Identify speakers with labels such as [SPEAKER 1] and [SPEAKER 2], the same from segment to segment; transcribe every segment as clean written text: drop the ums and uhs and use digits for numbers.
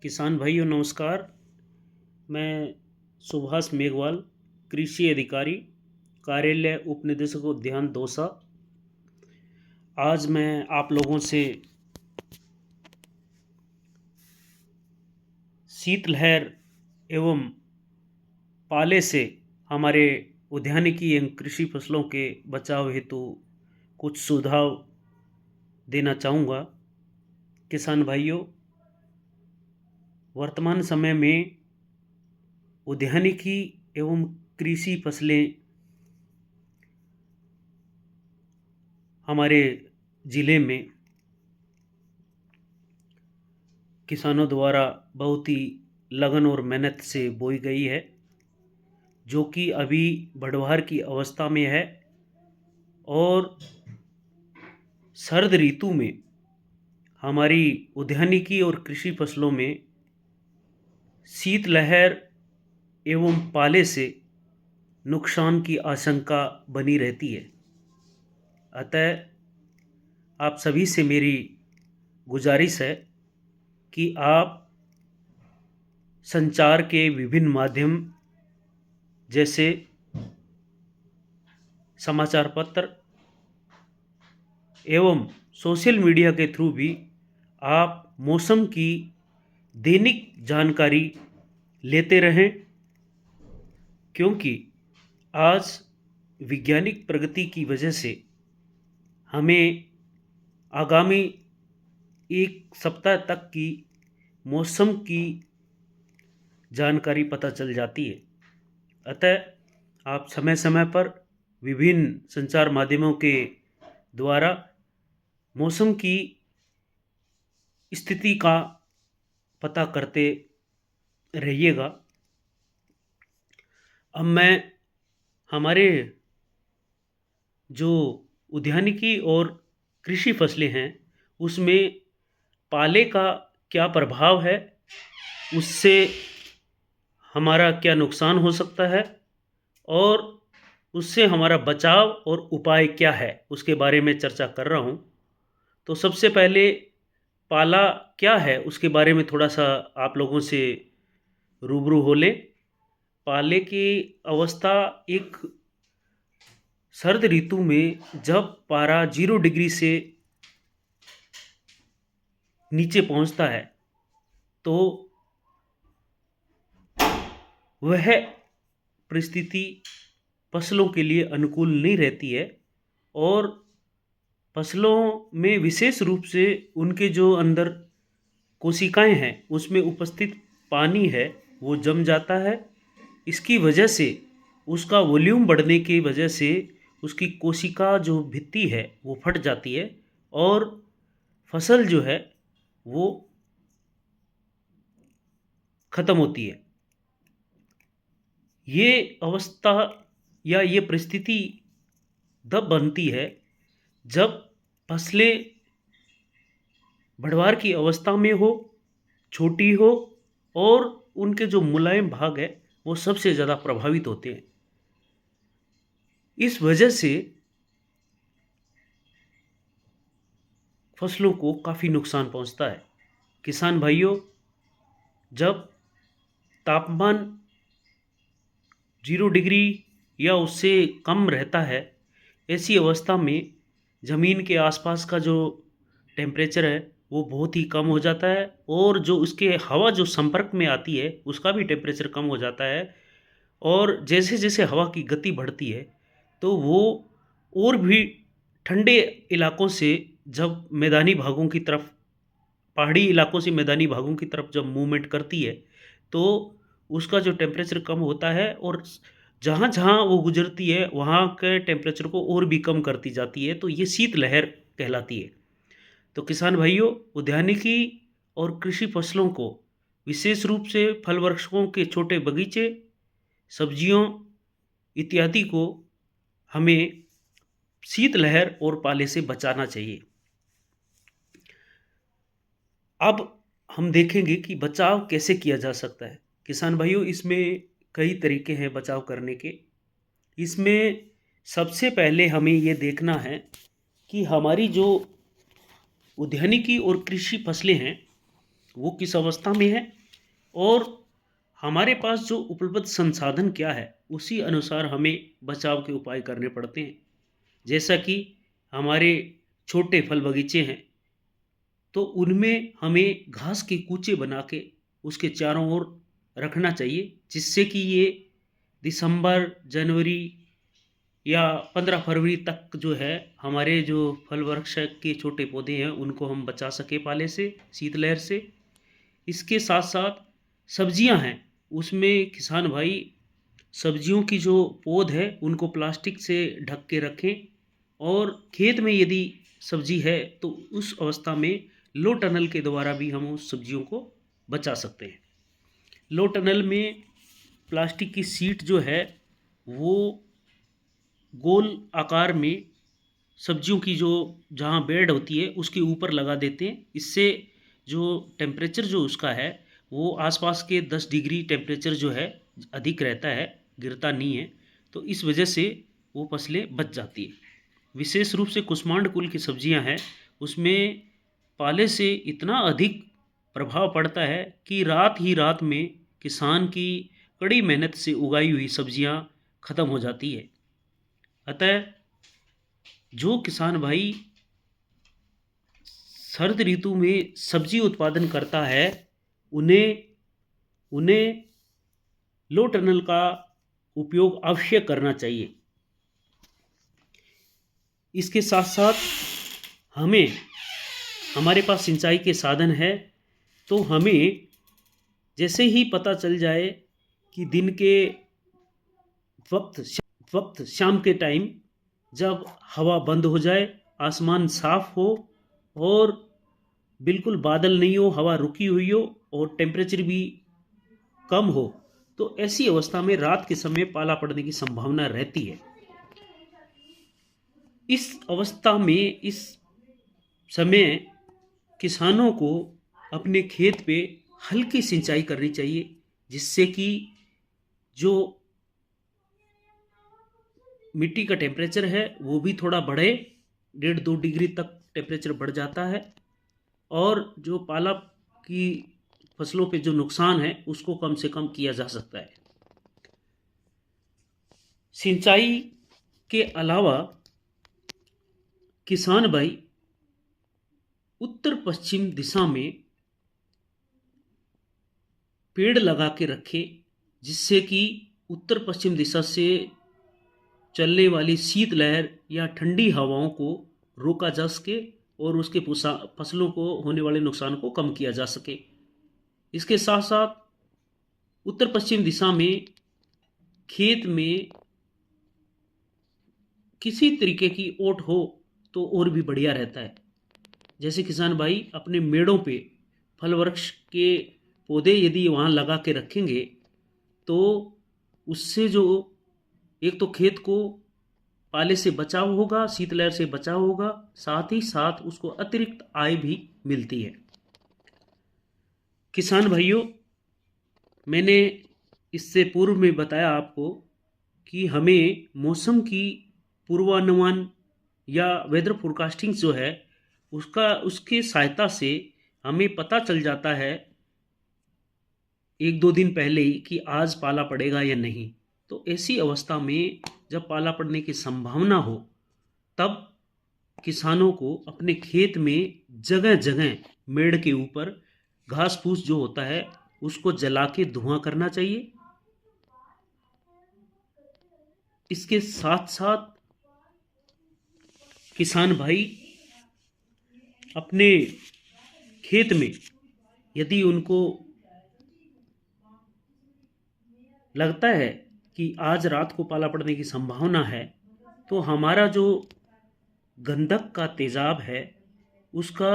[SPEAKER 1] किसान भाइयों नमस्कार। मैं सुभाष मेघवाल, कृषि अधिकारी, कार्यालय उप निदेशक उद्यान दौसा। आज मैं आप लोगों से शीतलहर एवं पाले से हमारे उद्यानिकी एवं कृषि फसलों के बचाव हेतु कुछ सुझाव देना चाहूँगा। किसान भाइयों, वर्तमान समय में उद्यानिकी एवं कृषि फसलें हमारे ज़िले में किसानों द्वारा बहुत ही लगन और मेहनत से बोई गई है, जो कि अभी बढ़वार की अवस्था में है। और सर्द ऋतु में हमारी उद्यानिकी और कृषि फसलों में शीतलहर एवं पाले से नुकसान की आशंका बनी रहती है। अतः आप सभी से मेरी गुजारिश है कि आप संचार के विभिन्न माध्यम जैसे समाचार पत्र एवं सोशल मीडिया के थ्रू भी आप मौसम की दैनिक जानकारी लेते रहें, क्योंकि आज वैज्ञानिक प्रगति की वजह से हमें आगामी एक सप्ताह तक की मौसम की जानकारी पता चल जाती है। अतः आप समय समय पर विभिन्न संचार माध्यमों के द्वारा मौसम की स्थिति का पता करते रहिएगा। अब मैं हमारे जो उद्यानिकी और कृषि फसलें हैं उसमें पाले का क्या प्रभाव है, उससे हमारा क्या नुकसान हो सकता है और उससे हमारा बचाव और उपाय क्या है, उसके बारे में चर्चा कर रहा हूँ। तो सबसे पहले पाला क्या है उसके बारे में थोड़ा सा आप लोगों से रूबरू हो लें। पाले की अवस्था एक सर्द ऋतु में जब पारा 0 डिग्री से नीचे पहुंचता है तो वह परिस्थिति फसलों के लिए अनुकूल नहीं रहती है और फसलों में विशेष रूप से उनके जो अंदर कोशिकाएं हैं उसमें उपस्थित पानी है वो जम जाता है। इसकी वजह से उसका वॉल्यूम बढ़ने की वजह से उसकी कोशिका जो भित्ति है वो फट जाती है और फसल जो है वो ख़त्म होती है। ये अवस्था या ये परिस्थिति तब बनती है जब फसलें बढ़वार की अवस्था में हो, छोटी हो और उनके जो मुलायम भाग है वो सबसे ज़्यादा प्रभावित होते हैं। इस वजह से फसलों को काफ़ी नुकसान पहुंचता है। किसान भाइयों, जब तापमान 0 डिग्री या उससे कम रहता है, ऐसी अवस्था में ज़मीन के आसपास का जो टेम्परेचर है वो बहुत ही कम हो जाता है और जो उसके हवा जो संपर्क में आती है उसका भी टेम्परेचर कम हो जाता है। और जैसे जैसे हवा की गति बढ़ती है तो वो और भी ठंडे इलाकों से जब मैदानी भागों की तरफ, पहाड़ी इलाकों से मैदानी भागों की तरफ जब मूवमेंट करती है तो उसका जो टेम्परेचर कम होता है और जहाँ जहाँ वो गुजरती है वहाँ के टेम्परेचर को और भी कम करती जाती है, तो ये शीतलहर कहलाती है। तो किसान भाइयों, उद्यानिकी और कृषि फसलों को विशेष रूप से फल वृक्षों के छोटे बगीचे, सब्जियों इत्यादि को हमें शीतलहर और पाले से बचाना चाहिए। अब हम देखेंगे कि बचाव कैसे किया जा सकता है। किसान भाइयों, इसमें कई तरीके हैं बचाव करने के। इसमें सबसे पहले हमें ये देखना है कि हमारी जो उद्यानिकी और कृषि फसलें हैं वो किस अवस्था में है, और हमारे पास जो उपलब्ध संसाधन क्या है उसी अनुसार हमें बचाव के उपाय करने पड़ते हैं। जैसा कि हमारे छोटे फल बगीचे हैं, तो उनमें हमें घास के कूचे बना के उसके चारों ओर रखना चाहिए, जिससे कि ये दिसंबर जनवरी या 15 फरवरी तक जो है हमारे जो फल वृक्ष के छोटे पौधे हैं उनको हम बचा सके पाले से, शीतलहर से। इसके साथ साथ सब्जियां हैं, उसमें किसान भाई सब्जियों की जो पौध है उनको प्लास्टिक से ढक के रखें, और खेत में यदि सब्जी है तो उस अवस्था में लो टनल के द्वारा भी हम उस सब्जियों को बचा सकते हैं। लो टनल में प्लास्टिक की सीट जो है वो गोल आकार में सब्जियों की जो जहाँ बेड होती है उसके ऊपर लगा देते हैं। इससे जो टेम्परेचर जो उसका है वो आसपास के 10 डिग्री टेम्परेचर जो है अधिक रहता है, गिरता नहीं है, तो इस वजह से वो फसलें बच जाती है। विशेष रूप से कुष्मांड कुल की सब्जियां हैं, उसमें पाले से इतना अधिक प्रभाव पड़ता है कि रात ही रात में किसान की कड़ी मेहनत से उगाई हुई सब्जियां खत्म हो जाती है। अतः जो किसान भाई शरद ऋतु में सब्जी उत्पादन करता है उन्हें उन्हें लो टनल का उपयोग अवश्य करना चाहिए। इसके साथ साथ हमें, हमारे पास सिंचाई के साधन है, तो हमें जैसे ही पता चल जाए कि दिन के वक्त शाम के टाइम जब हवा बंद हो जाए, आसमान साफ हो और बिल्कुल बादल नहीं हो, हवा रुकी हुई हो और टेम्परेचर भी कम हो, तो ऐसी अवस्था में रात के समय पाला पड़ने की संभावना रहती है। इस अवस्था में इस समय किसानों को अपने खेत पे हल्की सिंचाई करनी चाहिए, जिससे कि जो मिट्टी का टेम्परेचर है वो भी थोड़ा बढ़े, 1.5-2 डिग्री तक टेम्परेचर बढ़ जाता है, और जो पाला की फसलों पे जो नुकसान है उसको कम से कम किया जा सकता है। सिंचाई के अलावा किसान भाई उत्तर पश्चिम दिशा में पेड़ लगा के रखे, जिससे कि उत्तर पश्चिम दिशा से चलने वाली शीतलहर या ठंडी हवाओं को रोका जा सके और उसके फसलों को होने वाले नुकसान को कम किया जा सके। इसके साथ साथ उत्तर पश्चिम दिशा में खेत में किसी तरीके की ओट हो तो और भी बढ़िया रहता है। जैसे किसान भाई अपने मेड़ों पे फल वृक्ष के पौधे यदि वहाँ लगा के रखेंगे तो उससे जो एक तो खेत को पाले से बचाव होगा, शीतलहर से बचाव होगा, साथ ही साथ उसको अतिरिक्त आय भी मिलती है। किसान भाइयों, मैंने इससे पूर्व में बताया आपको कि हमें मौसम की पूर्वानुमान या वेदर फोरकास्टिंग जो है उसके सहायता से हमें पता चल जाता है 1-2 दिन पहले ही कि आज पाला पड़ेगा या नहीं। तो ऐसी अवस्था में जब पाला पड़ने की संभावना हो तब किसानों को अपने खेत में जगह जगह मेड़ के ऊपर घास फूस जो होता है उसको जला के धुआं करना चाहिए। इसके साथ साथ किसान भाई अपने खेत में यदि उनको लगता है कि आज रात को पाला पड़ने की संभावना है तो हमारा जो गंधक का तेजाब है उसका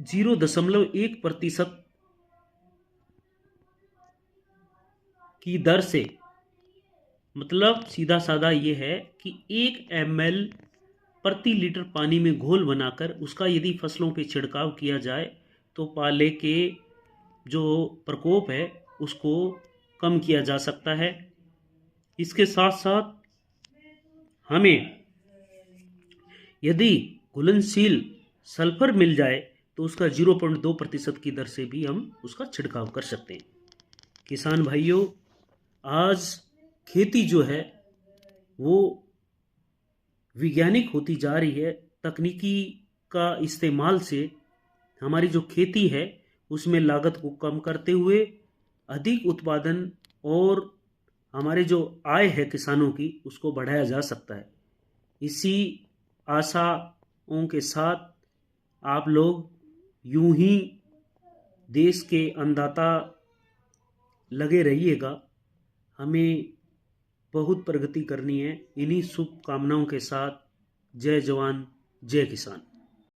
[SPEAKER 1] 0.1% की दर से, मतलब सीधा साधा ये है कि 1 ml प्रति लीटर पानी में घोल बनाकर उसका यदि फसलों पे छिड़काव किया जाए तो पाले के जो प्रकोप है उसको कम किया जा सकता है। इसके साथ साथ हमें यदि घुलनशील सल्फर मिल जाए तो उसका 0.2% की दर से भी हम उसका छिड़काव कर सकते हैं। किसान भाइयों, आज खेती जो है वो वैज्ञानिक होती जा रही है। तकनीकी का इस्तेमाल से हमारी जो खेती है उसमें लागत को कम करते हुए अधिक उत्पादन और हमारे जो आय है किसानों की उसको बढ़ाया जा सकता है। इसी आशाओं के साथ आप लोग यूं ही देश के अन्नदाता लगे रहिएगा। हमें बहुत प्रगति करनी है। इन्हीं शुभकामनाओं के साथ जय जवान जय किसान।